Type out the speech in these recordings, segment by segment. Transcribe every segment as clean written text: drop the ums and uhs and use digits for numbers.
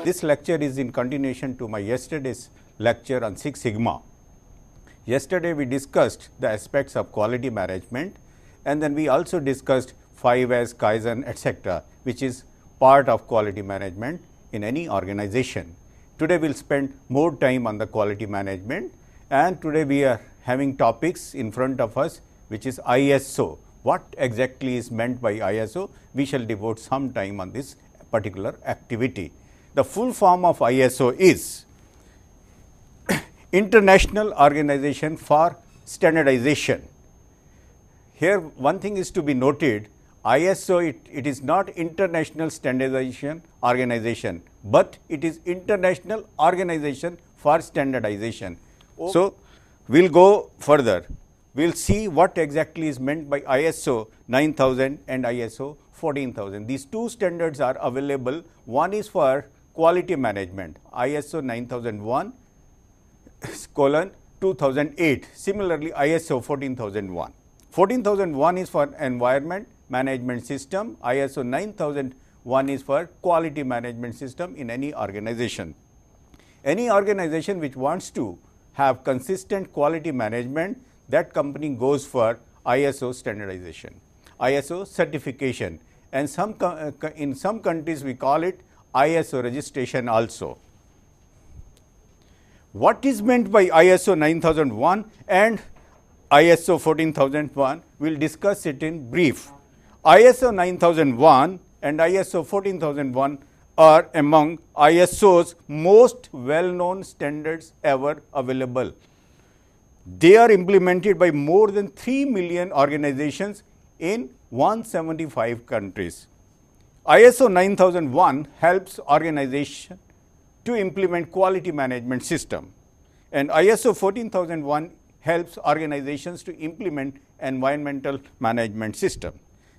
This lecture is in continuation to my yesterday's lecture on Six Sigma. Yesterday we discussed the aspects of quality management, and then we also discussed 5S, Kaizen, etc., which is part of quality management in any organization. Today we will spend more time on the quality management, and today we are having topics in front of us which is ISO. What exactly is meant by ISO? We shall devote some time on this particular activity. The full form of ISO is International Organization for Standardization. Here one thing is to be noted, ISO it is not International Standardization Organization, but it is International Organization for Standardization. So we will go further. We will see what exactly is meant by ISO 9000 and ISO 14000. These two standards are available. One is for quality management, ISO 9001:2008. Similarly, ISO 14001. 14001 is for environment management system. ISO 9001 is for quality management system in any organization. Any organization which wants to have consistent quality management, that company goes for ISO standardization, ISO certification, and in some countries we call it ISO registration also. What is meant by ISO 9001 and ISO 14001? We will discuss it in brief. ISO 9001 and ISO 14001 are among ISO's most well-known standards ever available. They are implemented by more than 3 million organizations in 175 countries. ISO 9001 helps organization to implement quality management system, and ISO 14001 helps organizations to implement environmental management system.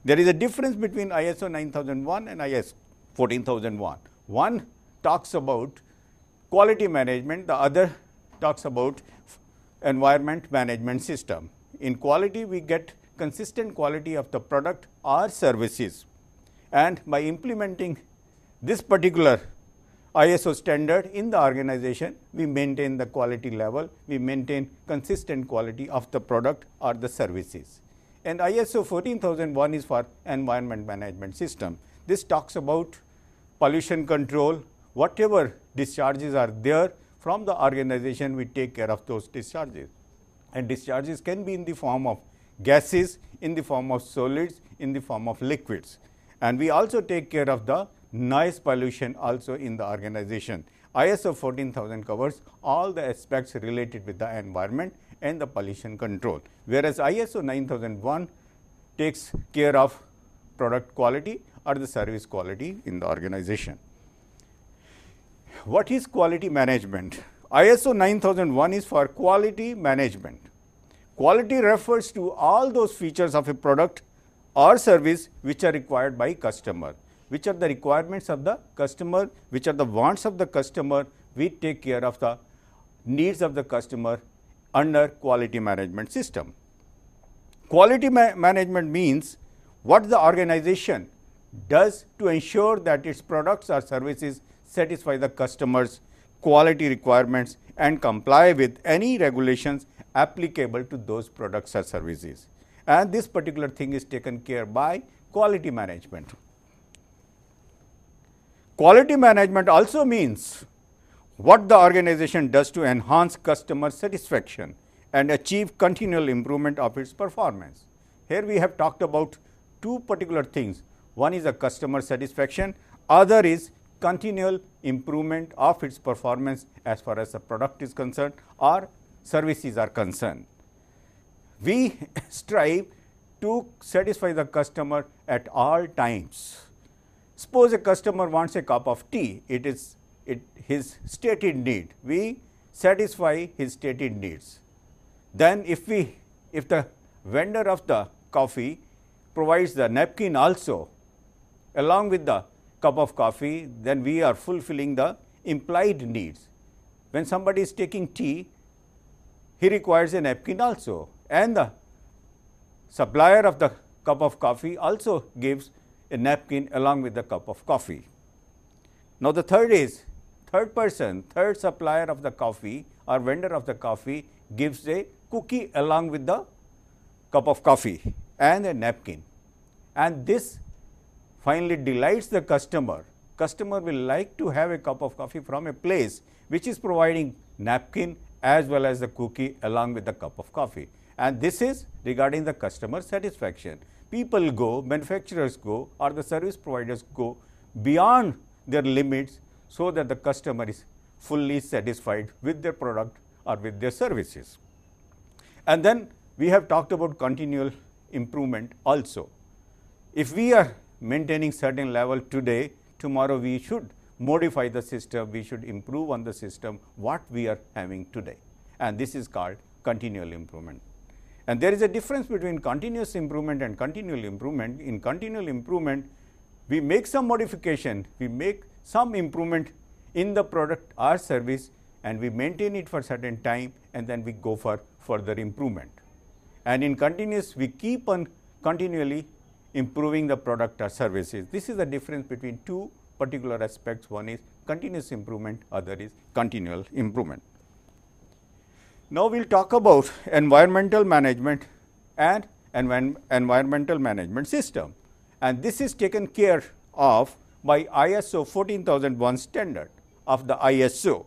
There is a difference between ISO 9001 and ISO 14001. One talks about quality management, the other talks about environment management system. In quality, we get consistent quality of the product or services, and by implementing this particular ISO standard in the organization, we maintain the quality level, we maintain consistent quality of the product or the services. And ISO 14001 is for environment management system. This talks about pollution control. Whatever discharges are there from the organization, we take care of those discharges. And discharges can be in the form of gases, in the form of solids, in the form of liquids. And we also take care of the noise pollution also in the organization. ISO 14000 covers all the aspects related with the environment and the pollution control, whereas ISO 9001 takes care of product quality or the service quality in the organization. What is quality management? ISO 9001 is for quality management. Quality refers to all those features of a product or service which are required by customer. Which are the requirements of the customer, which are the wants of the customer, we take care of the needs of the customer under quality management system. Quality management means what the organization does to ensure that its products or services satisfy the customer's quality requirements and comply with any regulations applicable to those products or services. And this particular thing is taken care by quality management. Quality management also means what the organization does to enhance customer satisfaction and achieve continual improvement of its performance. Here we have talked about two particular things. One is a customer satisfaction, other is continual improvement of its performance as far as the product is concerned or services are concerned. We strive to satisfy the customer at all times. Suppose a customer wants a cup of tea, it is his stated need. We satisfy his stated needs. Then if the vendor of the coffee provides the napkin also along with the cup of coffee, then we are fulfilling the implied needs. When somebody is taking tea, he requires a napkin also, and the supplier of the cup of coffee also gives a napkin along with the cup of coffee. Now, the third person, third supplier of the coffee or vendor of the coffee gives a cookie along with the cup of coffee and a napkin, and this finally delights the customer. Customer will like to have a cup of coffee from a place which is providing napkin as well as the cookie along with the cup of coffee, and this is regarding the customer satisfaction. People go, manufacturers go, or the service providers go beyond their limits so that the customer is fully satisfied with their product or with their services. And then we have talked about continual improvement also. If we are maintaining certain level today, tomorrow we should modify the system, we should improve on the system what we are having today, and this is called continual improvement. And there is a difference between continuous improvement and continual improvement. In continual improvement, we make some modification, we make some improvement in the product or service, and we maintain it for certain time, and then we go for further improvement. And in continuous, we keep on continually improving the product or services. This is the difference between two particular aspects. One is continuous improvement, other is continual improvement. Now, we will talk about environmental management and environmental management system, and this is taken care of by ISO 14001 standard of the ISO,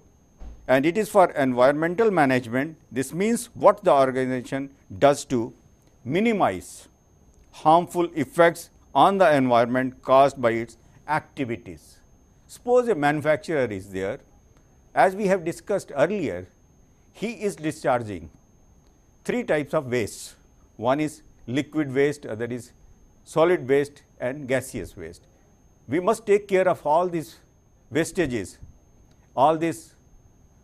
and it is for environmental management. This means what the organization does to minimize harmful effects on the environment caused by its activities. Suppose a manufacturer is there, as we have discussed earlier, he is discharging three types of waste. One is liquid waste, other is solid waste and gaseous waste. We must take care of all these wastages, all these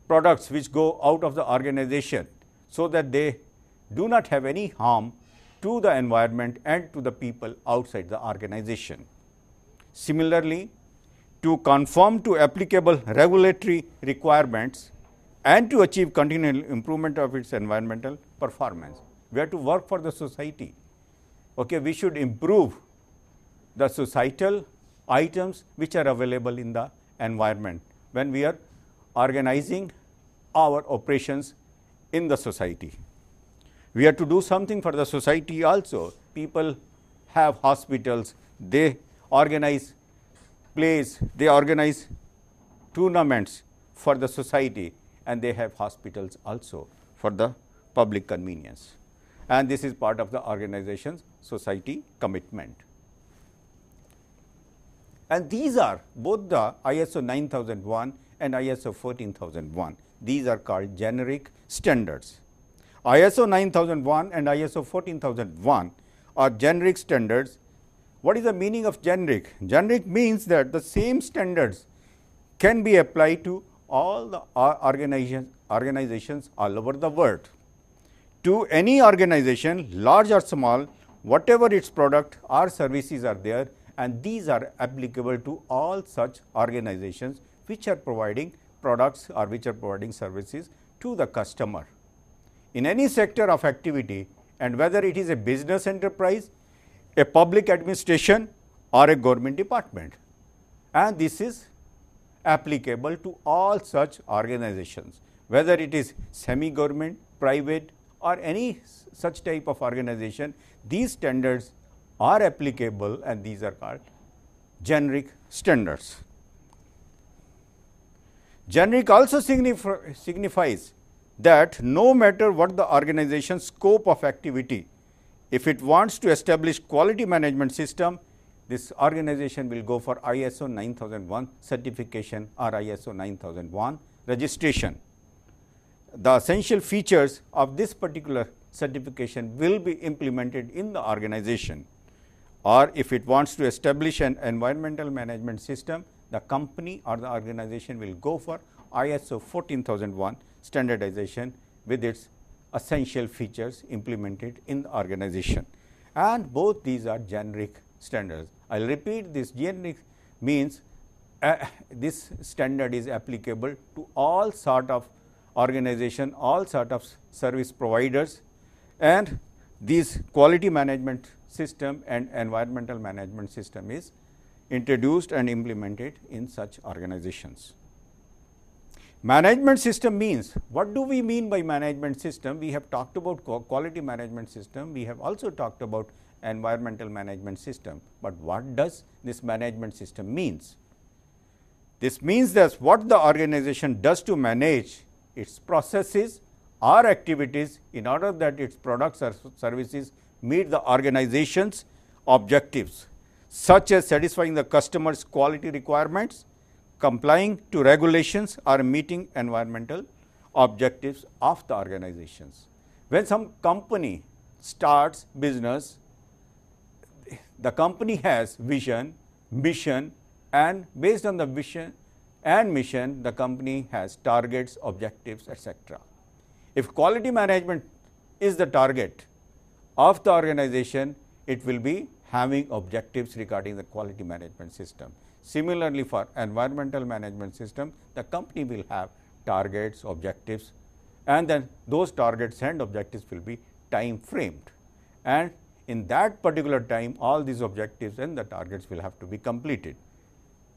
products which go out of the organization, so that they do not have any harm to the environment and to the people outside the organization. Similarly, to conform to applicable regulatory requirements and to achieve continual improvement of its environmental performance, we have to work for the society. Okay, we should improve the societal items which are available in the environment when we are organizing our operations in the society. We have to do something for the society also. People have hospitals, they organize plays, they organize tournaments for the society, and they have hospitals also for the public convenience. And this is part of the organization's society commitment. And these are both the ISO 9001 and ISO 14001. These are called generic standards. ISO 9001 and ISO 14001 are generic standards. What is the meaning of generic? Generic means that the same standards can be applied to all the organizations all over the world. To any organization, large or small, whatever its product or services are there, and these are applicable to all such organizations which are providing products or which are providing services to the customer in any sector of activity, and whether it is a business enterprise, a public administration or a government department, and this is applicable to all such organizations, whether it is semi-government, private or any such type of organization. These standards are applicable, and these are called generic standards. Generic also signifies that no matter what the organization's scope of activity, if it wants to establish quality management system, this organization will go for ISO 9001 certification or ISO 9001 registration. The essential features of this particular certification will be implemented in the organization. Or if it wants to establish an environmental management system, the company or the organization will go for ISO 14001 standardization with its essential features implemented in the organization. and both these are generic standards. I will repeat, this generic means this standard is applicable to all sort of organization, all sort of service providers, and this quality management system and environmental management system is introduced and implemented in such organizations. Management system means, what do we mean by management system? We have talked about quality management system, we have also talked about environmental management system, but what does this management system means? This means that what the organization does to manage its processes or activities in order that its products or services meet the organization's objectives, such as satisfying the customer's quality requirements, complying to regulations, or meeting environmental objectives of the organizations. When some company starts business, the company has vision, mission, and based on the vision and mission, the company has targets, objectives, etc. If quality management is the target of the organization, it will be having objectives regarding the quality management system. Similarly, for environmental management system, the company will have targets, objectives, and then those targets and objectives will be time framed, and in that particular time all these objectives and the targets will have to be completed.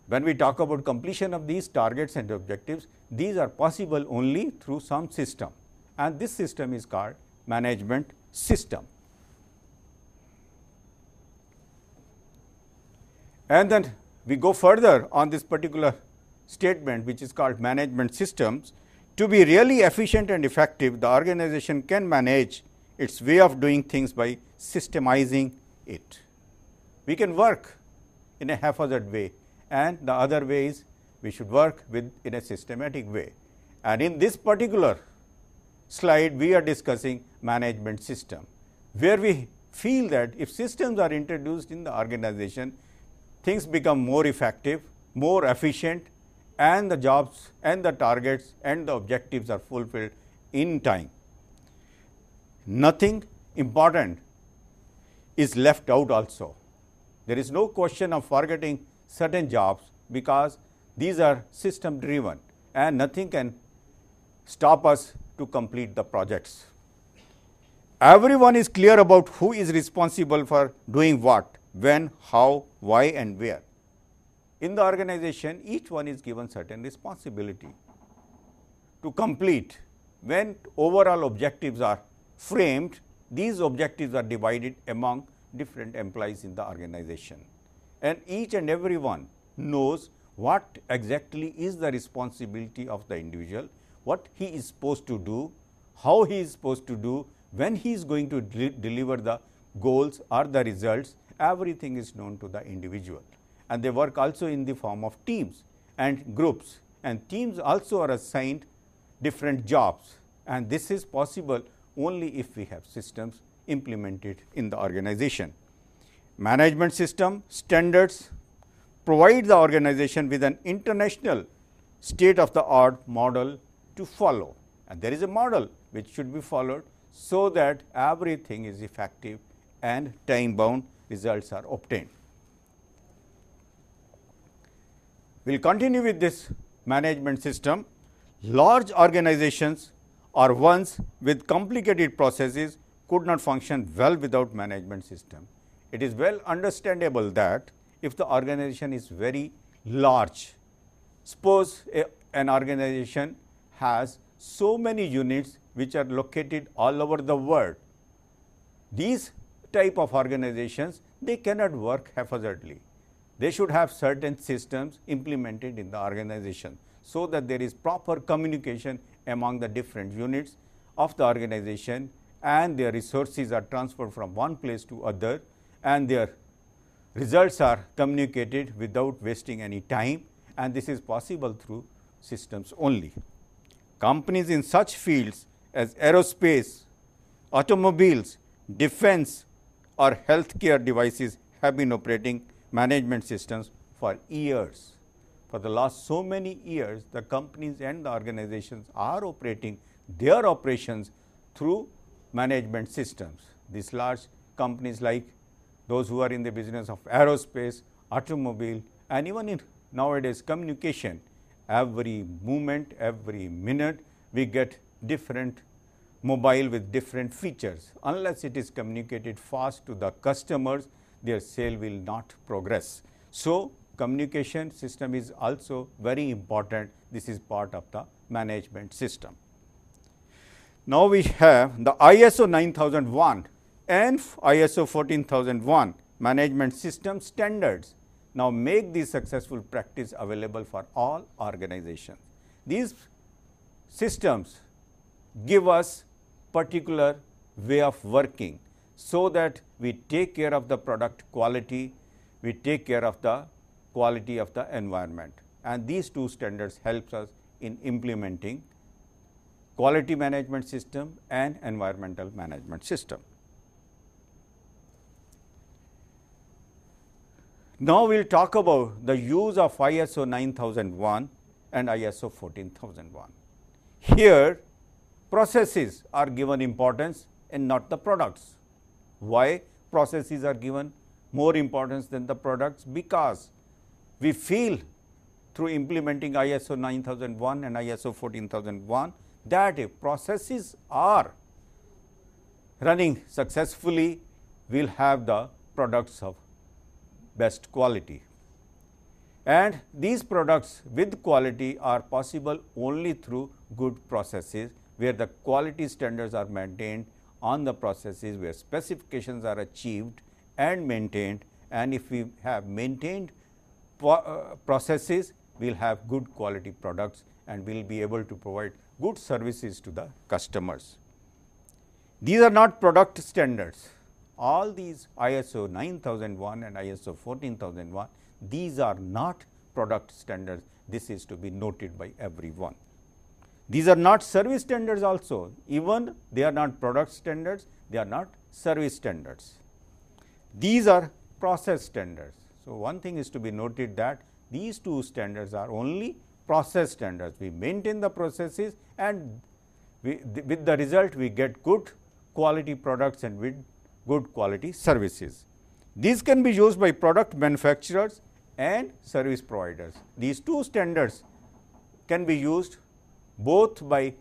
When we talk about completion of these targets and objectives, these are possible only through some system, and this system is called management system. And then we go further on this particular statement, which is called management systems. To be really efficient and effective, the organization can manage its way of doing things by systemizing it. We can work in a haphazard way, and the other way is we should work in a systematic way. And in this particular slide, we are discussing management system, where we feel that if systems are introduced in the organization, things become more effective, more efficient, and the jobs and the targets and the objectives are fulfilled in time. Nothing important is left out also. There is no question of forgetting certain jobs, because these are system driven and nothing can stop us to complete the projects. Everyone is clear about who is responsible for doing what, when, how, why, and where. In the organization, each one is given certain responsibility to complete. When overall objectives are framed, these objectives are divided among different employees in the organization, and each and every one knows what exactly is the responsibility of the individual, what he is supposed to do, how he is supposed to do, when he is going to deliver the goals or the results. Everything is known to the individual, and they work also in the form of teams and groups, and teams also are assigned different jobs, and this is possible only if we have systems implemented in the organization. Management system standards provide the organization with an international state of the art model to follow, and there is a model which should be followed so that everything is effective and time bound results are obtained. We will continue with this management system. Large organizations or ones with complicated processes could not function well without management system. It is well understandable that if the organization is very large, suppose an organization has so many units which are located all over the world, these type of organizations, they cannot work haphazardly. They should have certain systems implemented in the organization, so that there is proper communication among the different units of the organization, and their resources are transferred from one place to other, and their results are communicated without wasting any time, and this is possible through systems only. Companies in such fields as aerospace, automobiles, defense, or healthcare devices have been operating management systems for years. For the last so many years, the companies and the organizations are operating their operations through management systems. These large companies like those who are in the business of aerospace, automobile, and even in nowadays communication. Every moment, every minute, we get different mobile with different features. Unless it is communicated fast to the customers, their sale will not progress. So, communication system is also very important. This is part of the management system. Now, we have the ISO 9001 and ISO 14001 management system standards. Now, make this successful practice available for all organizations. These systems give us particular way of working, so that we take care of the product quality, we take care of the quality of the environment, and these two standards helps us in implementing quality management system and environmental management system. Now, we will talk about the use of ISO 9001 and ISO 14001. Here, processes are given importance and not the products. Why processes are given more importance than the products? Because we feel through implementing ISO 9001 and ISO 14001 that if processes are running successfully, we will have the products of best quality. And these products with quality are possible only through good processes, where the quality standards are maintained on the processes, where specifications are achieved and maintained. And if we have maintained processes, we will have good quality products and we will be able to provide good services to the customers. These are not product standards. All these ISO 9001 and ISO 14001, these are not product standards. This is to be noted by everyone. These are not service standards also. Even they are not product standards, they are not service standards. These are process standards. So, one thing is to be noted that these two standards are only process standards. We maintain the processes, and with the result we get good quality products and with good quality services. These can be used by product manufacturers and service providers. These two standards can be used both by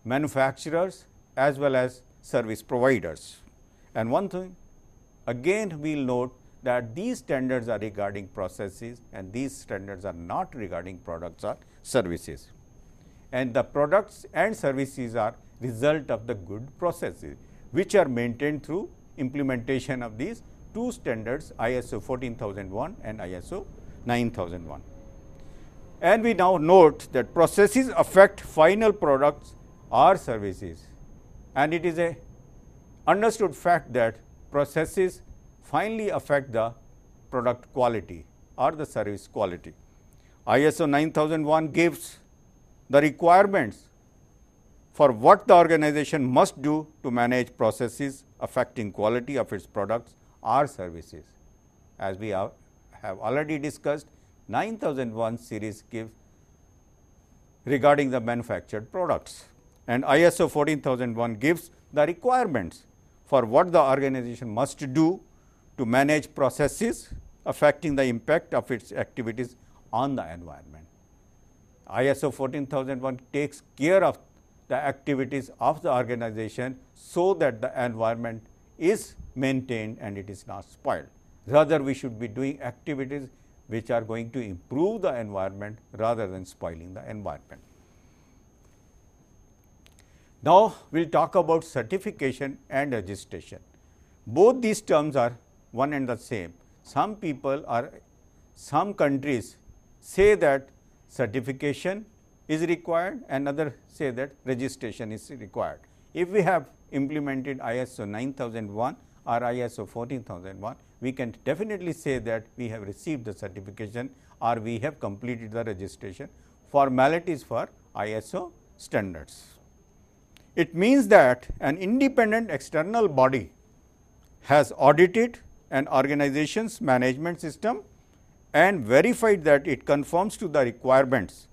manufacturers as well as service providers. And one thing again we will note that these standards are regarding processes and these standards are not regarding products or services. And the products and services are result of the good processes, which are maintained through implementation of these two standards, ISO 14001 and ISO 9001. And we now note that processes affect final products or services, and it is a understood fact that processes finally affect the product quality or the service quality. ISO 9001 gives the requirements for what the organization must do to manage processes affecting quality of its products or services. As we have already discussed, 9001 series gives regarding the manufactured products, and ISO 14001 gives the requirements for what the organization must do to manage processes affecting the impact of its activities on the environment. ISO 14001 takes care of the activities of the organization, so that the environment is maintained and it is not spoiled. Rather, we should be doing activities which are going to improve the environment rather than spoiling the environment. Now, we will talk about certification and registration. Both these terms are one and the same. Some people or some countries say that certification is required and others say that registration is required. If we have implemented ISO 9001 or ISO 14001, we can definitely say that we have received the certification or we have completed the registration formalities for ISO standards. It means that an independent external body has audited an organization's management system and verified that it conforms to the requirements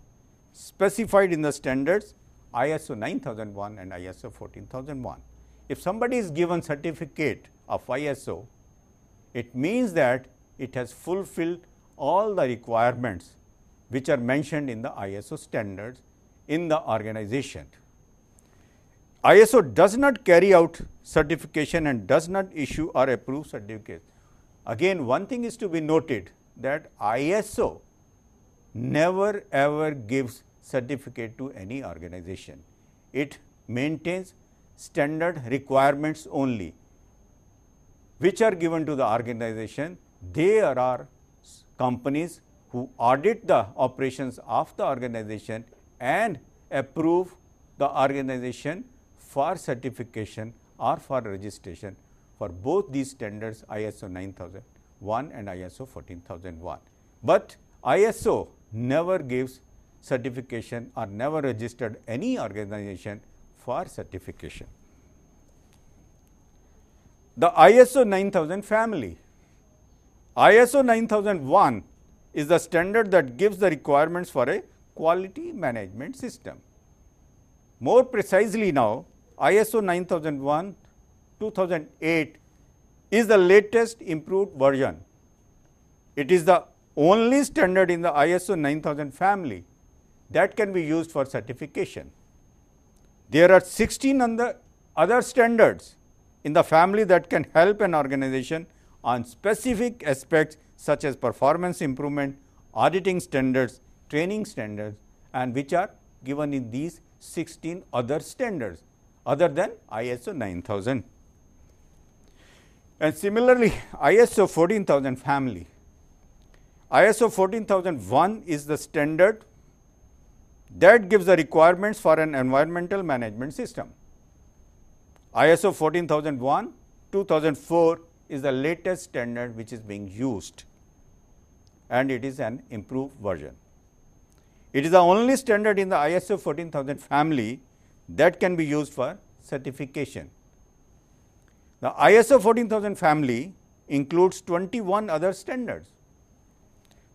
specified in the standards ISO 9001 and ISO 14001. If somebody is given certificate of ISO, it means that it has fulfilled all the requirements which are mentioned in the ISO standards in the organization. ISO does not carry out certification and does not issue or approve certificates. Again, one thing is to be noted that ISO never ever gives certificate to any organization. It maintains standard requirements only, which are given to the organization. There are companies who audit the operations of the organization and approve the organization for certification or for registration for both these standards, ISO 9001 and ISO 14001. But ISO never gives certification or never registered any organization for certification. The ISO 9000 family. ISO 9001 is the standard that gives the requirements for a quality management system. More precisely now, ISO 9001 2008 is the latest improved version. It is the only standard in the ISO 9000 family that can be used for certification. There are 16 other standards in the family that can help an organization on specific aspects such as performance improvement, auditing standards, training standards, and which are given in these 16 other standards other than ISO 9000. And similarly, ISO 14000 family. ISO 14001 is the standard that gives the requirements for an environmental management system. ISO 14001 2004 is the latest standard which is being used, and it is an improved version. It is the only standard in the ISO 14000 family that can be used for certification. The ISO 14000 family includes 21 other standards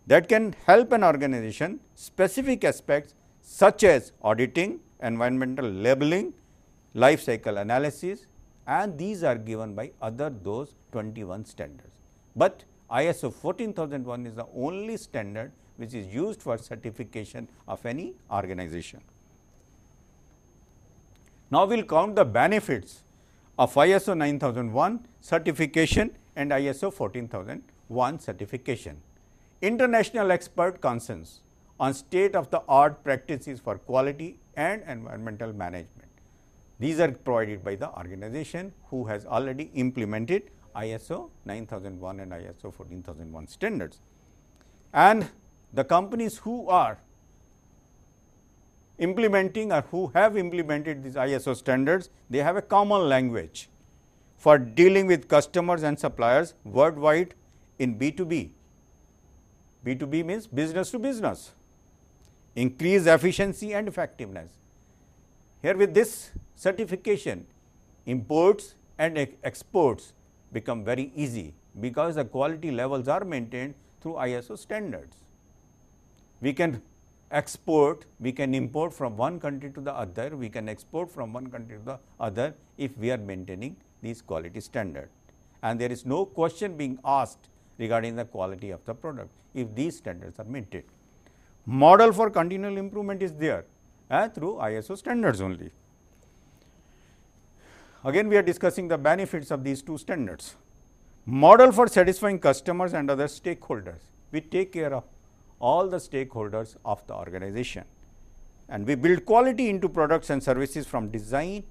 that can help an organization specific aspects such as auditing, environmental labeling, life cycle analysis, and these are given by other those 21 standards. But ISO 14001 is the only standard which is used for certification of any organization. Now, we will count the benefits of ISO 9001 certification and ISO 14001 certification. International expert consensus on state of the art practices for quality and environmental management. These are provided by the organization who has already implemented ISO 9001 and ISO 14001 standards. And the companies who are implementing or who have implemented these ISO standards, they have a common language for dealing with customers and suppliers worldwide in B2B. B2B means business to business, increase efficiency and effectiveness. Here with this certification, imports and exports become very easy because the quality levels are maintained through ISO standards. We can export, we can import from one country to the other, we can export from one country to the other if we are maintaining these quality standards. And there is no question being asked regarding the quality of the product if these standards are maintained. Model for continual improvement is there through ISO standards only. Again, we are discussing the benefits of these two standards. Model for satisfying customers and other stakeholders. We take care of all the stakeholders of the organization, and we build quality into products and services from design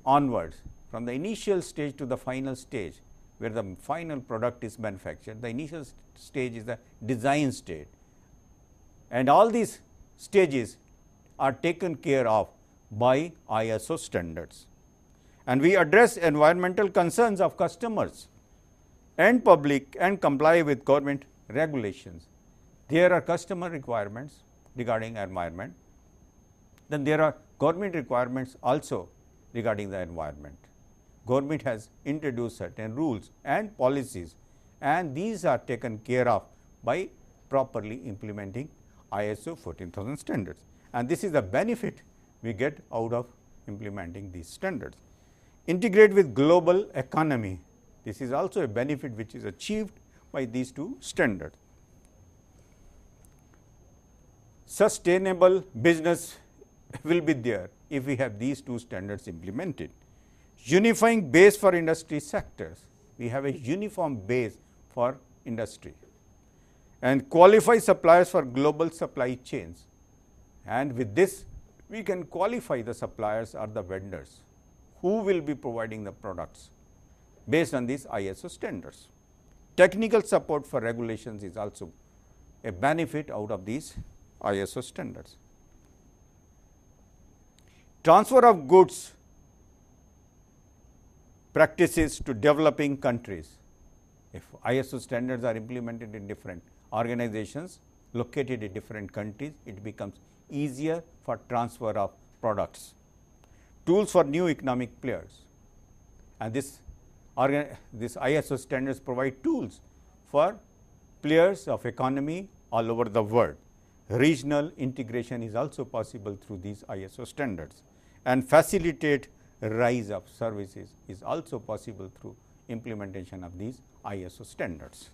onwards, from the initial stage to the final stage where the final product is manufactured. The initial stage is the design stage, and all these stages are taken care of by ISO standards. And we address environmental concerns of customers and public and comply with government regulations. There are customer requirements regarding environment, then there are government requirements also regarding the environment. Government has introduced certain rules and policies, and these are taken care of by properly implementing ISO 14000 standards, and this is the benefit we get out of implementing these standards. Integrate with global economy. This is also a benefit which is achieved by these two standards. Sustainable business will be there if we have these two standards implemented. Unifying base for industry sectors. We have a uniform base for industry. And qualify suppliers for global supply chains. And with this, we can qualify the suppliers or the vendors who will be providing the products based on these ISO standards. Technical support for regulations is also a benefit out of these ISO standards. Transfer of goods practices to developing countries. If ISO standards are implemented in different organizations located in different countries, it becomes easier for transfer of products. Tools for new economic players. And this ISO standards provide tools for players of economy all over the world. Regional integration is also possible through these ISO standards, and facilitate rise of services is also possible through implementation of these ISO standards.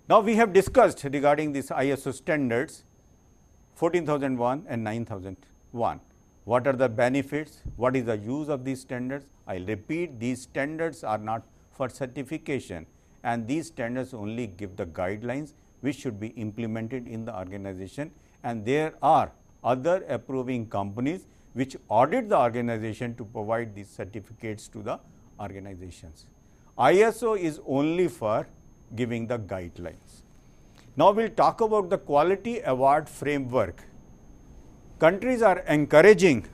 Now, we have discussed regarding these ISO standards 14001 and 9001. What are the benefits? What is the use of these standards? I will repeat, these standards are not for certification, and these standards only give the guidelines which should be implemented in the organization, and there are other approving companies which audit the organization to provide these certificates to the organizations. ISO is only for giving the guidelines. Now, we will talk about the quality award framework. Countries are encouraging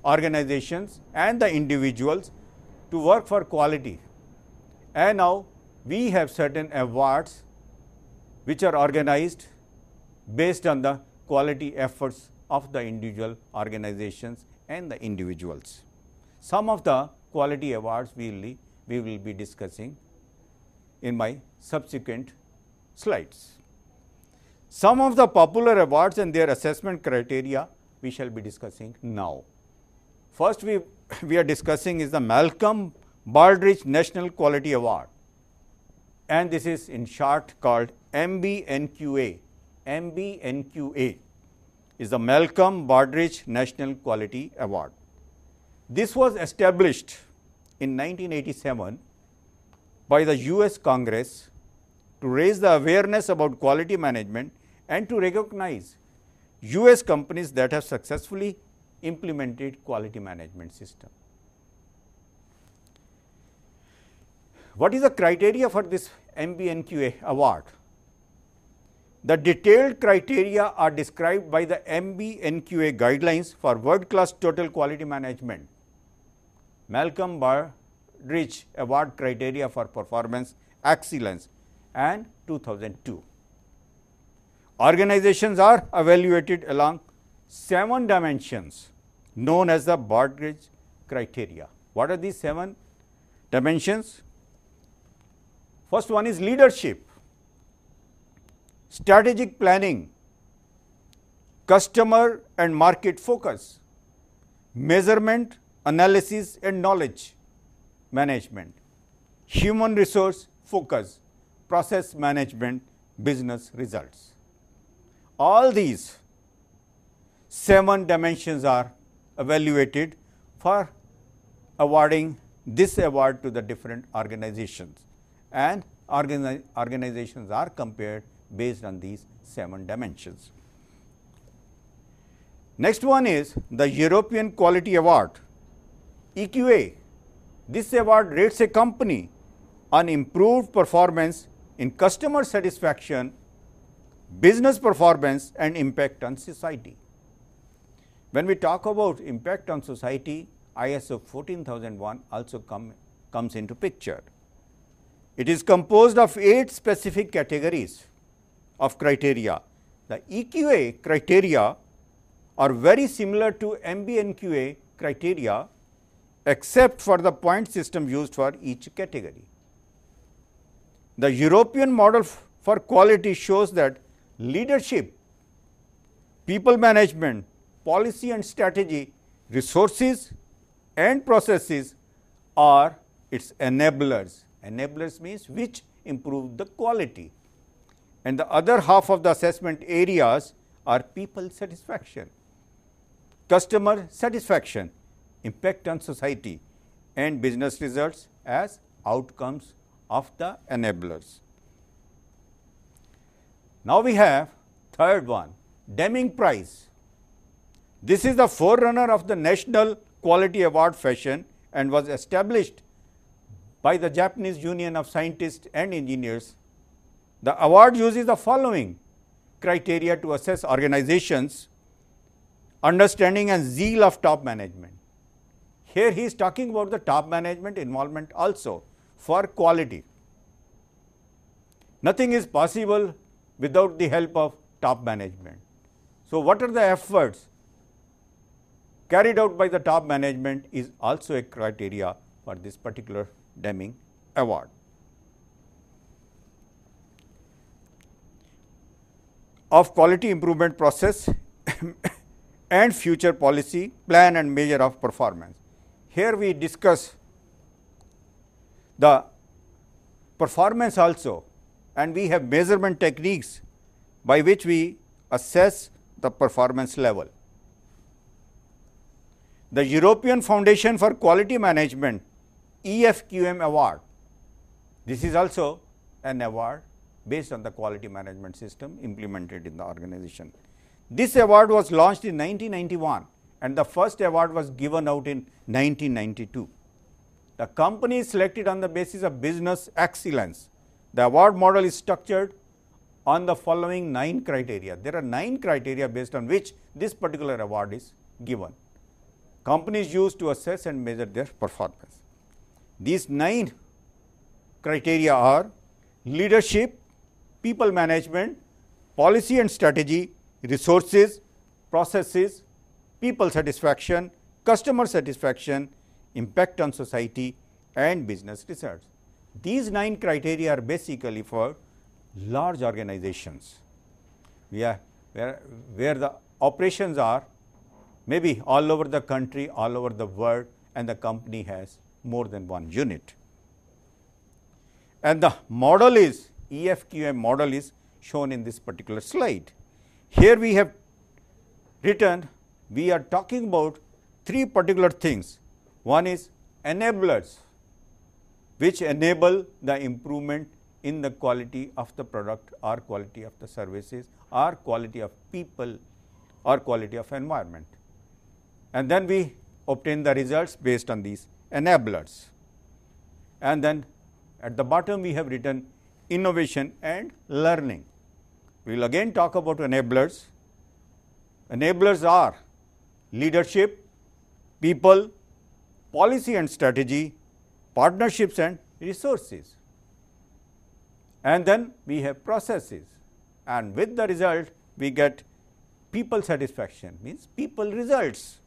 organizations and the individuals to work for quality, and now we have certain awards which are organized based on the quality efforts of the individual organizations and the individuals. Some of the quality awards we will be discussing in my subsequent slides. Some of the popular awards and their assessment criteria we shall be discussing now. First, we are discussing is the Malcolm Baldrige National Quality Award, and this is in short called MBNQA. MBNQA is the Malcolm Baldrige National Quality Award. This was established in 1987 by the US Congress to raise the awareness about quality management and to recognize US companies that have successfully implemented quality management system. What is the criteria for this MBNQA award? The detailed criteria are described by the MBNQA guidelines for world-class total quality management. Malcolm Baldrige Award Criteria for Performance Excellence and 2002. Organizations are evaluated along 7 dimensions known as the Borage Criteria. What are these 7 dimensions? First one is leadership, strategic planning, customer and market focus, measurement, analysis and knowledge management, human resource focus, process management, business results. All these 7 dimensions are evaluated for awarding this award to the different organizations, and organizations are compared based on these 7 dimensions. Next one is the European Quality Award, EQA. This award rates a company on improved performance in customer satisfaction, business performance and impact on society. When we talk about impact on society, ISO 14001 also comes into picture. It is composed of 8 specific categories of criteria. The EQA criteria are very similar to MBNQA criteria except for the point system used for each category. The European model for quality shows that leadership, people management, policy and strategy, resources and processes are its enablers. Enablers means which improve the quality. And the other half of the assessment areas are people satisfaction, customer satisfaction, impact on society, and business results as outcomes of the enablers. Now, we have third one, Deming Prize. This is the forerunner of the National Quality Award fashion and was established by the Japanese Union of Scientists and Engineers. The award uses the following criteria to assess organizations' understanding and zeal of top management. Here he is talking about the top management involvement also for quality. Nothing is possible without the help of top management. So, what are the efforts carried out by the top management is also a criteria for this particular Deming Award. Of quality improvement process and future policy, plan and measure of performance. Here we discuss the performance also, and we have measurement techniques by which we assess the performance level. The European Foundation for Quality Management EFQM Award. This is also an award based on the quality management system implemented in the organization. This award was launched in 1991 and the first award was given out in 1992. The company is selected on the basis of business excellence. The award model is structured on the following 9 criteria. There are 9 criteria based on which this particular award is given. Companies use to assess and measure their performance. These 9 criteria are leadership, people management, policy and strategy, resources, processes, people satisfaction, customer satisfaction, impact on society and business results. These 9 criteria are basically for large organizations where the operations are maybe all over the country, all over the world, and the company has more than one unit. And the model is EFQM model is shown in this particular slide. Here we have written, we are talking about 3 particular things. One is enablers, which enable the improvement in the quality of the product or quality of the services or quality of people or quality of environment. And then we obtain the results based on these enablers. And then at the bottom we have written innovation and learning. We will again talk about enablers. Enablers are leadership, people, policy and strategy, partnerships and resources. And then we have processes, and with the result we get people satisfaction, means people results,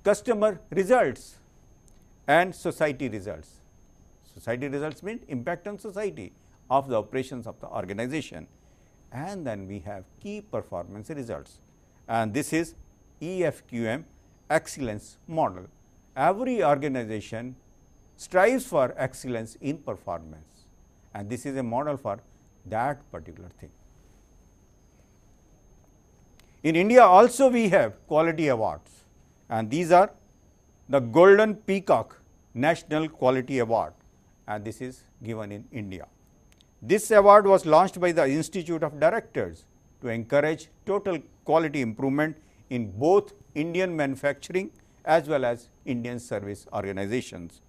customer results and society results. Society results mean impact on society of the operations of the organization. And then we have key performance results, and this is EFQM excellence model. Every organization strives for excellence in performance, and this is a model for that particular thing. In India also we have quality awards, and these are the Golden Peacock National Quality Award, and this is given in India. This award was launched by the Institute of Directors to encourage total quality improvement in both Indian manufacturing as well as Indian service organizations,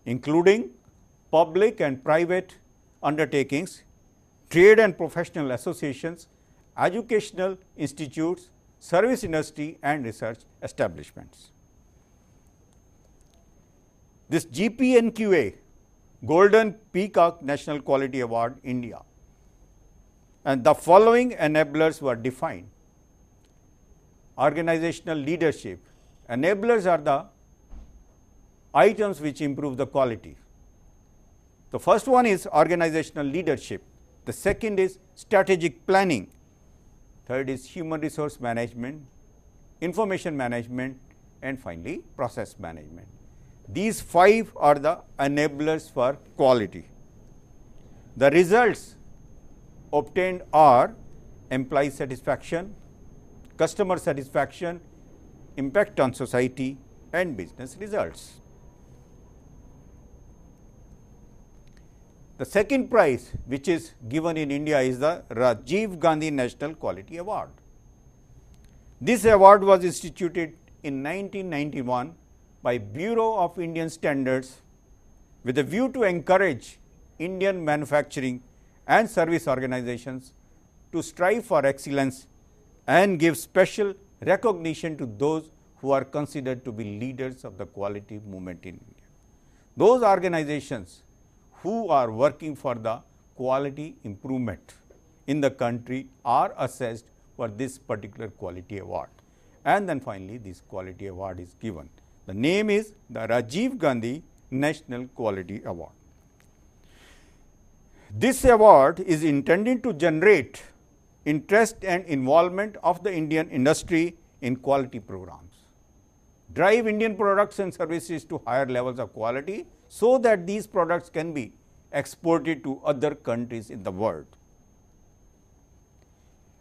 including public and private undertakings, trade and professional associations, educational institutes, service industry and research establishments. This GPNQA, Golden Peacock National Quality Award, India, and the following enablers were defined. Organizational leadership. Enablers are the items which improve the quality. The first one is organizational leadership, the second is strategic planning, third is human resource management, information management, and finally process management. These 5 are the enablers for quality. The results obtained are employee satisfaction, customer satisfaction, impact on society, and business results. The second prize which is given in India is the Rajiv Gandhi National Quality Award. This award was instituted in 1991 by Bureau of Indian Standards with a view to encourage Indian manufacturing and service organizations to strive for excellence and give special recognition to those who are considered to be leaders of the quality movement in India. Those organizations who are working for the quality improvement in the country are assessed for this particular quality award, and then finally this quality award is given. The name is the Rajiv Gandhi National Quality Award. This award is intended to generate interest and involvement of the Indian industry in quality programs, drive Indian products and services to higher levels of quality so that these products can be exported to other countries in the world.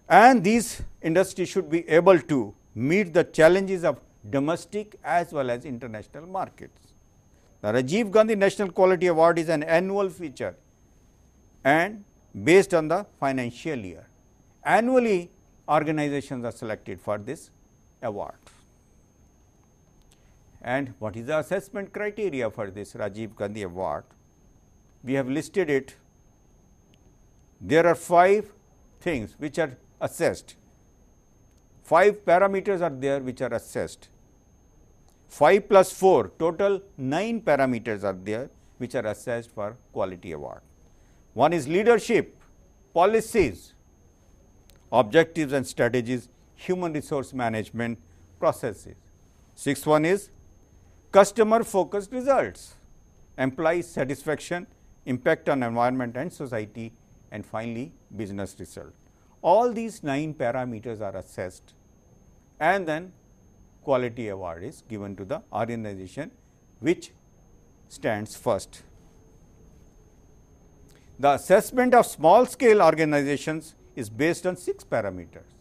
And these industries should be able to meet the challenges of domestic as well as international markets. The Rajiv Gandhi National Quality Award is an annual feature and based on the financial year. Annually, organizations are selected for this award. And what is the assessment criteria for this Rajiv Gandhi Award? We have listed it. There are 5 things which are assessed. 5 parameters are there which are assessed. 5 plus 4, total 9 parameters are there which are assessed for quality award. One is leadership, policies, objectives and strategies, human resource management, processes. 6th one is customer focused results, employee satisfaction, impact on environment and society, and finally business result. All these 9 parameters are assessed, and then quality award is given to the organization which stands first. The assessment of small scale organizations is based on 6 parameters.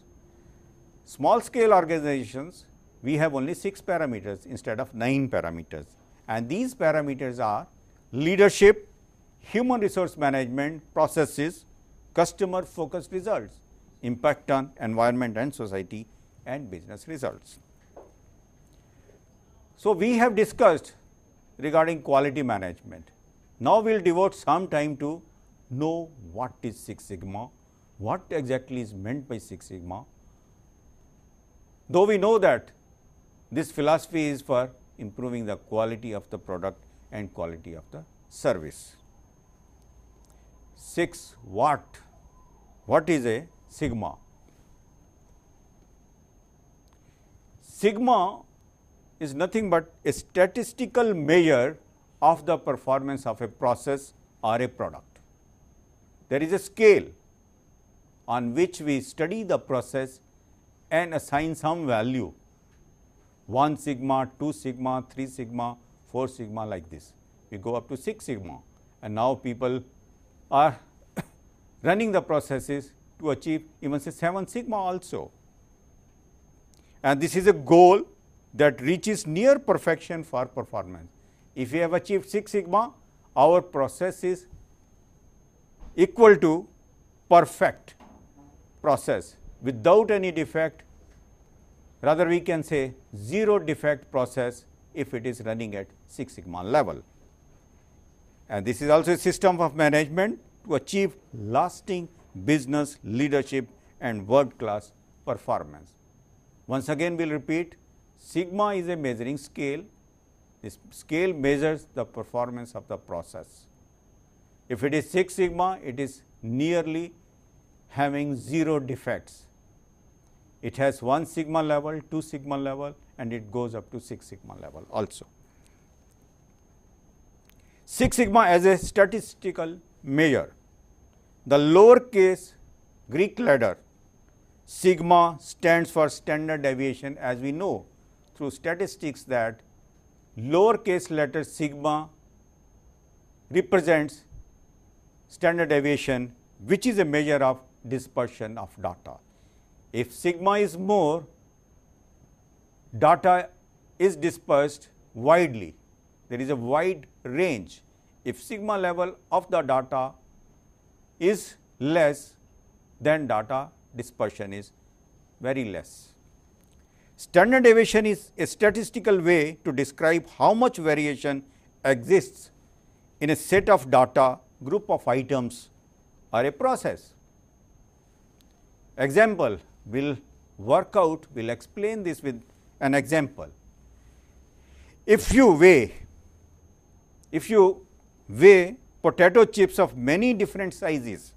Small scale organizations, we have only 6 parameters instead of 9 parameters, and these parameters are leadership, human resource management, processes, customer focused results, impact on environment and society, and business results. So, we have discussed regarding quality management. Now, we will devote some time to know what is Six Sigma, what exactly is meant by Six Sigma. Though we know that this philosophy is for improving the quality of the product and quality of the service. 6 what is a sigma? Sigma is nothing but a statistical measure of the performance of a process or a product. There is a scale on which we study the process and assign some value, 1 sigma, 2 sigma, 3 sigma, 4 sigma, like this. We go up to 6 sigma, and now people are running the processes to achieve even say 7 sigma also. And this is a goal that reaches near perfection for performance. If we have achieved 6 sigma, our process is equal to perfect process without any defect, rather we can say 0 defect process if it is running at 6 sigma level. And this is also a system of management to achieve lasting business leadership and world class performance. Once again we will repeat, sigma is a measuring scale. This scale measures the performance of the process. If it is 6 sigma, it is nearly having 0 defects. It has 1 sigma level, 2 sigma level, and it goes up to 6 sigma level also. 6 sigma as a statistical measure. The lowercase Greek letter sigma stands for standard deviation, as we know through statistics that lowercase letter sigma represents standard deviation, which is a measure of dispersion of data. If sigma is more, data is dispersed widely. There is a wide range. If sigma level of the data is less, then data dispersion is very less. Standard deviation is a statistical way to describe how much variation exists in a set of data, group of items, or a process. Example will work out, will explain this with an example. If you weigh potato chips of many different sizes,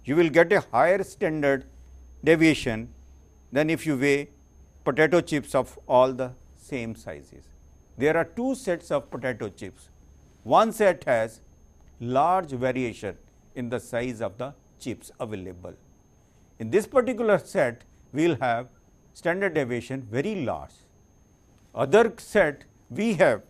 you will get a higher standard deviation than if you weigh potato chips of all the same sizes. There are two sets of potato chips. One set has large variation in the size of the chips available. In this particular set, we will have standard deviation very large. Other set, we have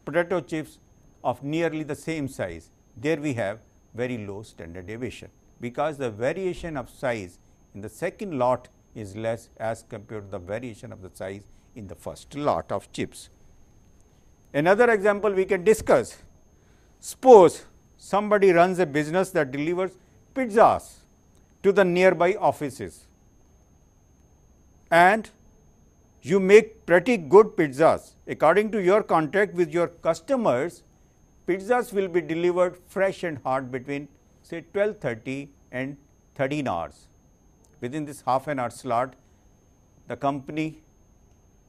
potato chips of nearly the same size. There we have very low standard deviation, because the variation of size in the second lot is less as compared to the variation of the size in the first lot of chips. Another example we can discuss. Suppose somebody runs a business that delivers pizzas to the nearby offices, and you make pretty good pizzas. According to your contract with your customers, pizzas will be delivered fresh and hot between say 12:30 and 13 hours. Within this half an hour slot, the company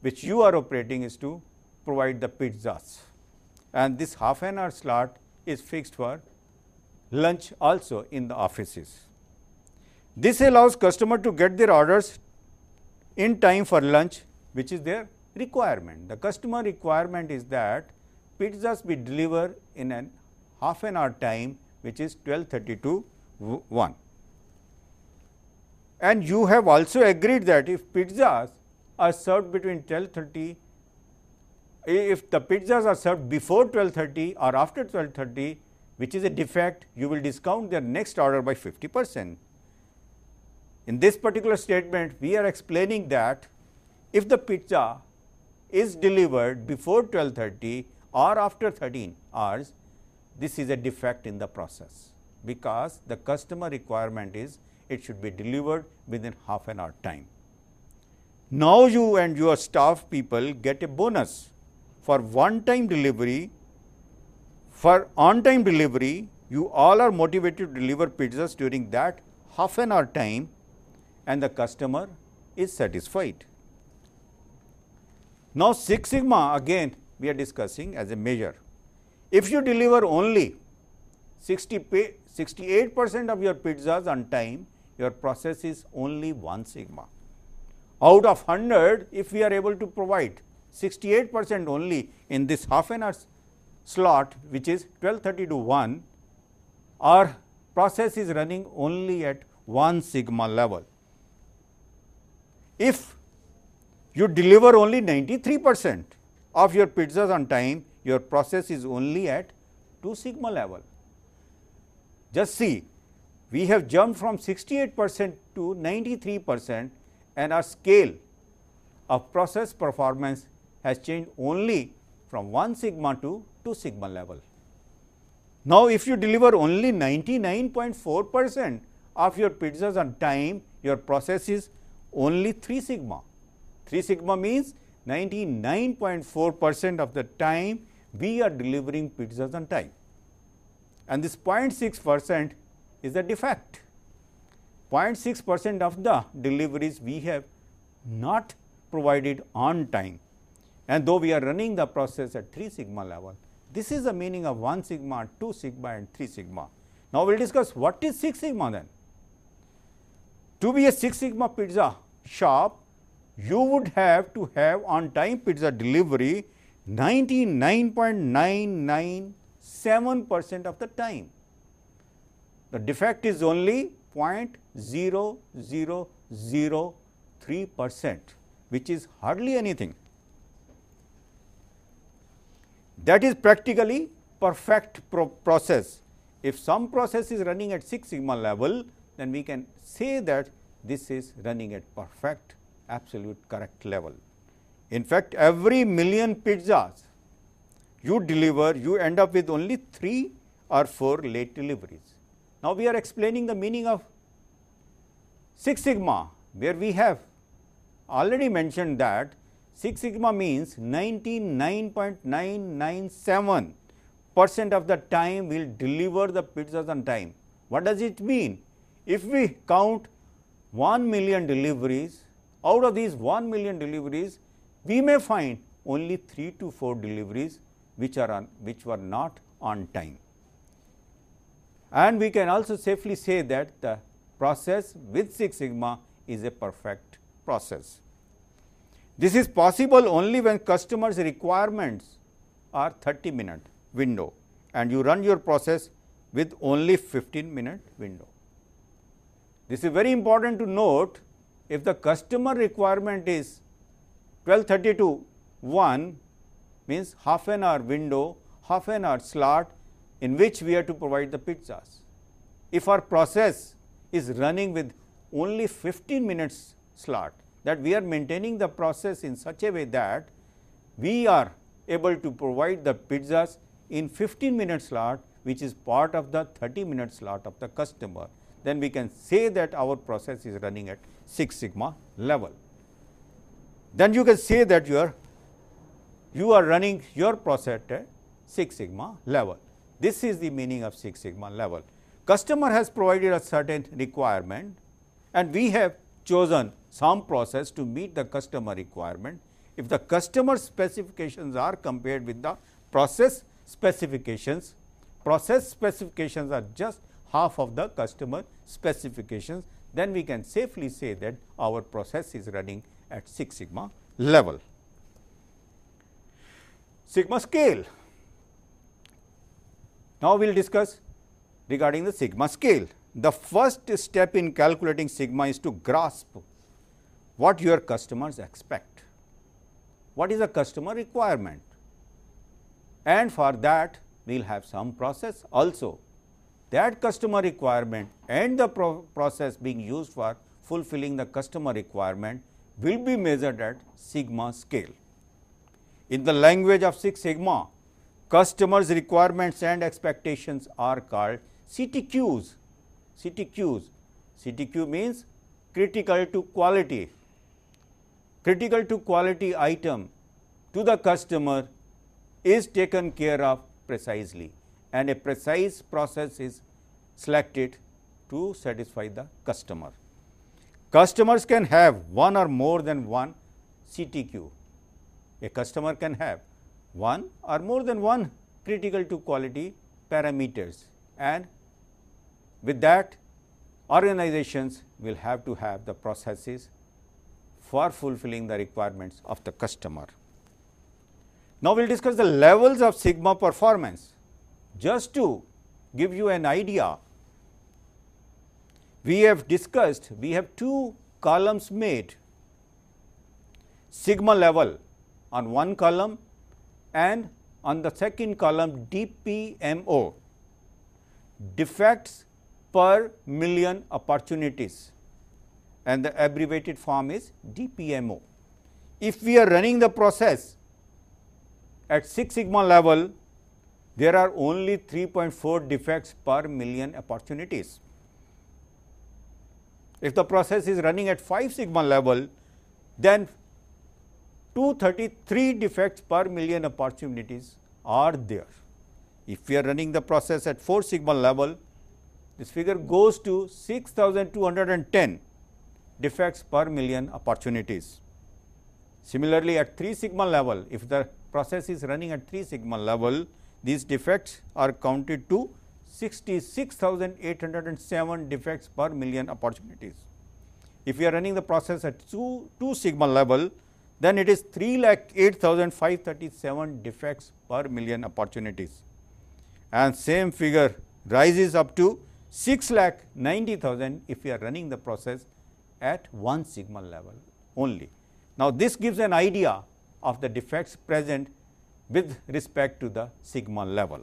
which you are operating is to provide the pizzas, and this half an hour slot is fixed for lunch also in the offices. This allows customer to get their orders in time for lunch, which is their requirement. The customer requirement is that pizzas be delivered in a half an hour time, which is 12:30 to 1. And you have also agreed that if pizzas are served between 12:30, if the pizzas are served before 12:30 or after 12:30, which is a defect, you will discount their next order by 50%. In this particular statement, we are explaining that if the pizza is delivered before 12:30 or after 13 hours, this is a defect in the process, because the customer requirement is it should be delivered within half an hour time. Now you and your staff people get a bonus for one-time delivery. For on-time delivery, you all are motivated to deliver pizzas during that half an hour time, and the customer is satisfied. Now, Six Sigma again we are discussing as a measure. If you deliver only 68% of your pizzas on time, your process is only 1 sigma. Out of 100, if we are able to provide 68% only in this half an hour slot, which is 12:30 to 1, our process is running only at 1 sigma level. If you deliver only 93% of your pizzas on time, your process is only at 2 sigma level. Just see, we have jumped from 68% to 93%, and our scale of process performance has changed only from 1 sigma to 2 sigma level. Now, if you deliver only 99.4% of your pizzas on time, your process is only 3 sigma. 3 sigma means 99.4% of the time we are delivering pizzas on time, and this 0.6% is a defect. 0.6% of the deliveries we have not provided on time, and though we are running the process at 3 sigma level. This is the meaning of 1 sigma, 2 sigma and 3 sigma. Now, we will discuss what is 6 sigma then. To be a 6 sigma pizza shop, you would have to have on time pizza delivery 99.997% of the time. The defect is only 0.0003%, which is hardly anything. That is practically perfect process. If some process is running at 6 sigma level, then we can say that this is running at perfect, absolute correct level. In fact, every million pizzas you deliver, you end up with only 3 or 4 late deliveries. Now, we are explaining the meaning of 6 sigma, where we have already mentioned that 6 sigma means 99.997% of the time we will deliver the pizzas on time. What does it mean? If we count 1 million deliveries, out of these 1 million deliveries, we may find only 3 to 4 deliveries which were not on time. And we can also safely say that the process with 6 sigma is a perfect process. This is possible only when customers' requirements are 30-minute window and you run your process with only 15-minute window. This is very important to note. If the customer requirement is 12:30 to 1, means half an hour window, half an hour slot in which we have to provide the pizzas. If our process is running with only 15 minutes slot, that we are maintaining the process in such a way that we are able to provide the pizzas in 15-minute slot, which is part of the 30-minute slot of the customer, then we can say that our process is running at 6 sigma level. Then you can say that you are running your process at 6 sigma level. This is the meaning of 6 sigma level. Customer has provided a certain requirement and we have chosen some process to meet the customer requirement. If the customer specifications are compared with the process specifications are just half of the customer specifications, then we can safely say that our process is running at 6 sigma level. Sigma scale. Now, we will discuss regarding the sigma scale. The first step in calculating sigma is to grasp what your customers expect. What is the customer requirement? And for that, we will have some process also. That customer requirement and the process being used for fulfilling the customer requirement will be measured at sigma scale. In the language of 6 sigma, customers' requirements and expectations are called CTQs. CTQ means critical to quality. Critical to quality item to the customer is taken care of precisely, and a precise process is selected to satisfy the customer. Customers can have one or more than one CTQ. A customer can have one or more than one critical to quality parameters, and with that organizations will have to have the processes for fulfilling the requirements of the customer. Now, we will discuss the levels of sigma performance. Just to give you an idea, we have discussed, we have 2 columns made, sigma level on one column and on the second column DPMO, defects per million opportunities, and the abbreviated form is DPMO. If we are running the process at 6 sigma level, there are only 3.4 defects per million opportunities. If the process is running at 5 sigma level, then 233 defects per million opportunities are there. If we are running the process at 4 sigma level, this figure goes to 6,210 defects per million opportunities. Similarly, at 3 sigma level, if the process is running at 3 sigma level, these defects are counted to 66,807 defects per million opportunities. If we are running the process at 2 sigma level, then it is 3,08,537 defects per million opportunities, and same figure rises up to 6,90,000 if we are running the process at 1 sigma level only. Now, this gives an idea of the defects present with respect to the sigma level.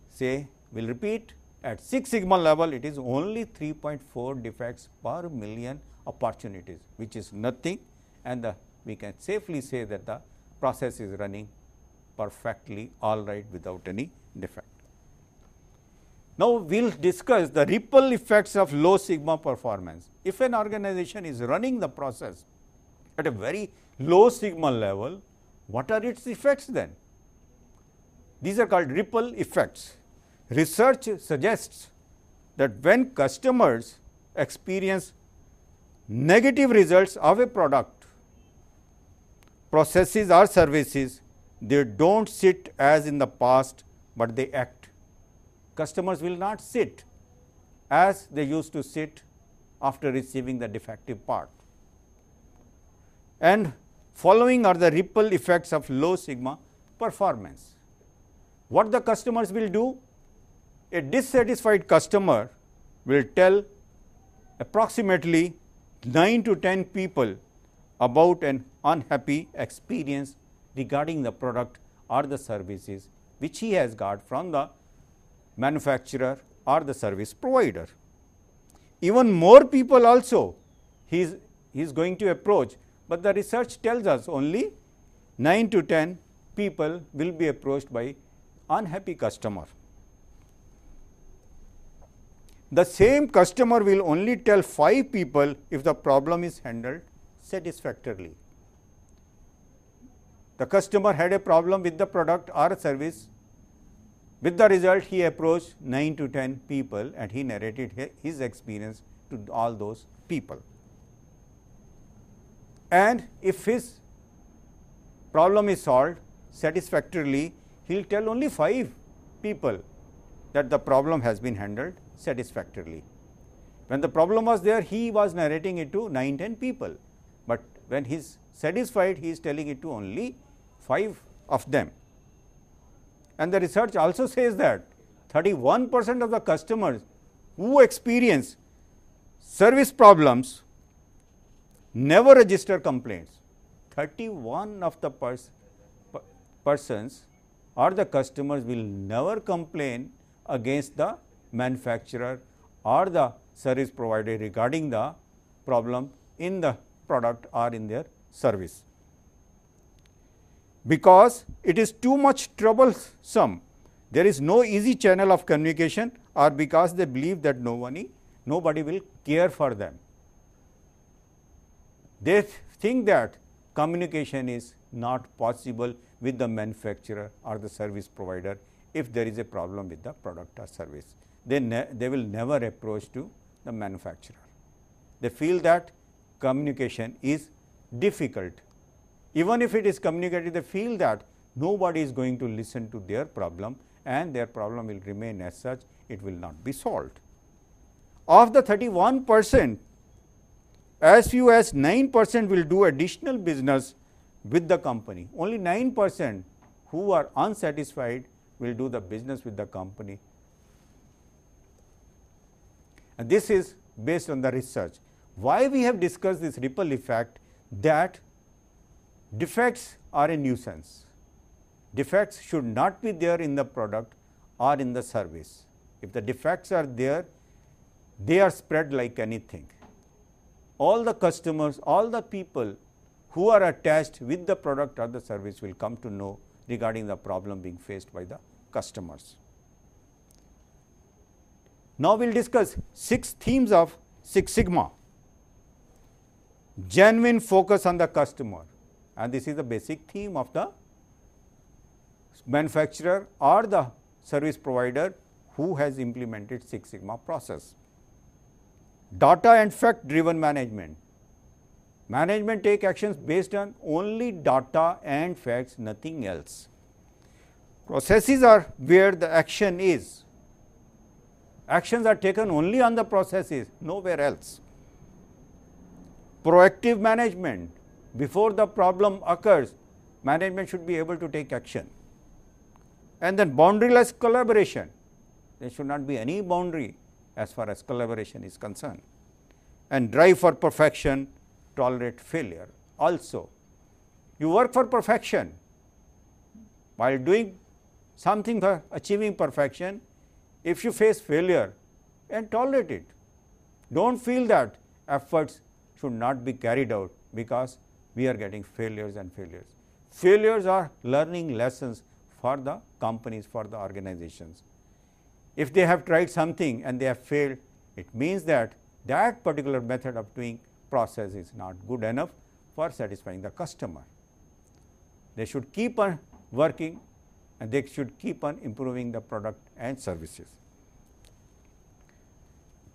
Say, we will repeat, at 6 sigma level it is only 3.4 defects per million opportunities, which is nothing, and we can safely say that the process is running perfectly all right without any defect. Now, we will discuss the ripple effects of low sigma performance. If an organization is running the process at a very low sigma level, what are its effects then? These are called ripple effects. Research suggests that when customers experience negative results of a product, processes or services, they do not sit as in the past, but they act. Customers will not sit as they used to sit after receiving the defective part. And following are the ripple effects of low sigma performance. What the customers will do? A dissatisfied customer will tell approximately 9 to 10 people about an unhappy experience regarding the product or the services which he has got from the manufacturer or the service provider. Even more people also he is going to approach, but the research tells us only 9 to 10 people will be approached by unhappy customer. The same customer will only tell 5 people if the problem is handled satisfactorily. The customer had a problem with the product or service. With the result, he approached 9 to 10 people and he narrated his experience to all those people. And if his problem is solved satisfactorily, he will tell only 5 people that the problem has been handled satisfactorily. When the problem was there, he was narrating it to 9-10 people, but when he is satisfied, he is telling it to only 5 of them. And the research also says that 31% of the customers who experience service problems never register complaints. 31 of the persons or the customers will never complain against the manufacturer or the service provider regarding the problem in the product or in their service. Because it is too much troublesome, there is no easy channel of communication, or because they believe that nobody will care for them. They think that communication is not possible with the manufacturer or the service provider if there is a problem with the product or service. They will never approach to the manufacturer. They feel that communication is difficult. Even if it is communicated, they feel that nobody is going to listen to their problem and their problem will remain as such, it will not be solved. Of the 31%, as few as 9% will do additional business with the company. Only 9% who are unsatisfied will do the business with the company. And this is based on the research. Why we have discussed this ripple effect? That defects are a nuisance. Defects should not be there in the product or in the service. If the defects are there, they are spread like anything. All the customers, all the people who are attached with the product or the service will come to know regarding the problem being faced by the customers. Now, we will discuss 6 themes of Six Sigma. Genuine focus on the customer, and this is the basic theme of the manufacturer or the service provider who has implemented Six Sigma process. Data and fact driven management. Management take actions based on only data and facts, nothing else. Processes are where the action is. Actions are taken only on the processes, nowhere else. Proactive management. Before the problem occurs, management should be able to take action. And then boundaryless collaboration. There should not be any boundary as far as collaboration is concerned. And drive for perfection, tolerate failure. Also, you work for perfection, While doing something for achieving perfection, if you face failure, and tolerate it. Don't feel that efforts should not be carried out because we are getting failures and failures. Failures are learning lessons for the companies, for the organizations. If they have tried something and they have failed, it means that that particular method of doing process is not good enough for satisfying the customer. They should keep on working and they should keep on improving the product and services.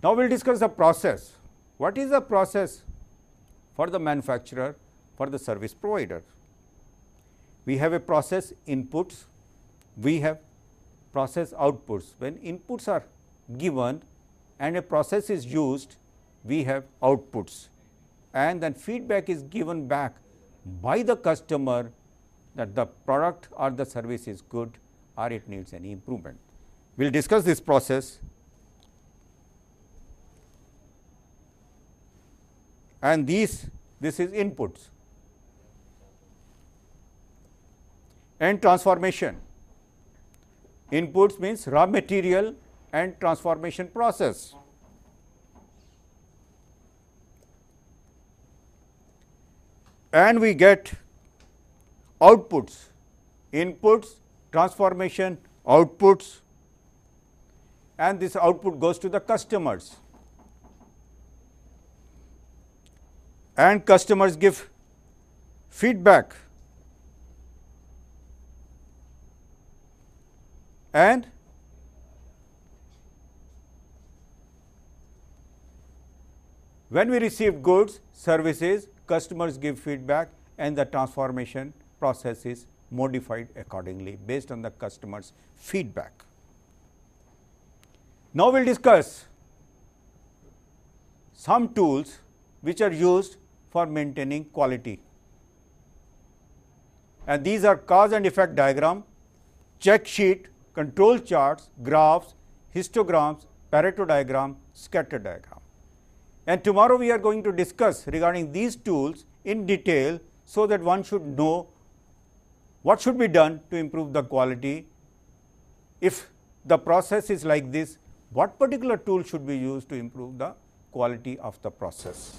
Now, we will discuss the process. What is the process for the manufacturer, for the service provider? We have a process inputs, we have process outputs. When inputs are given and a process is used, we have outputs, and then feedback is given back by the customer that the product or the service is good or it needs any improvement. We will discuss this process, and this is inputs. And transformation. Inputs means raw material and transformation process. And we get outputs, inputs, transformation, outputs, and this output goes to the customers. And customers give feedback, and when we receive goods, services, customers give feedback and the transformation process is modified accordingly based on the customer's feedback. Now, we will discuss some tools which are used for maintaining quality, and these are cause and effect diagram, check sheet, control charts, graphs, histograms, Pareto diagram, scatter diagram. And tomorrow we are going to discuss regarding these tools in detail, so that one should know what should be done to improve the quality. If the process is like this, what particular tool should be used to improve the quality of the process.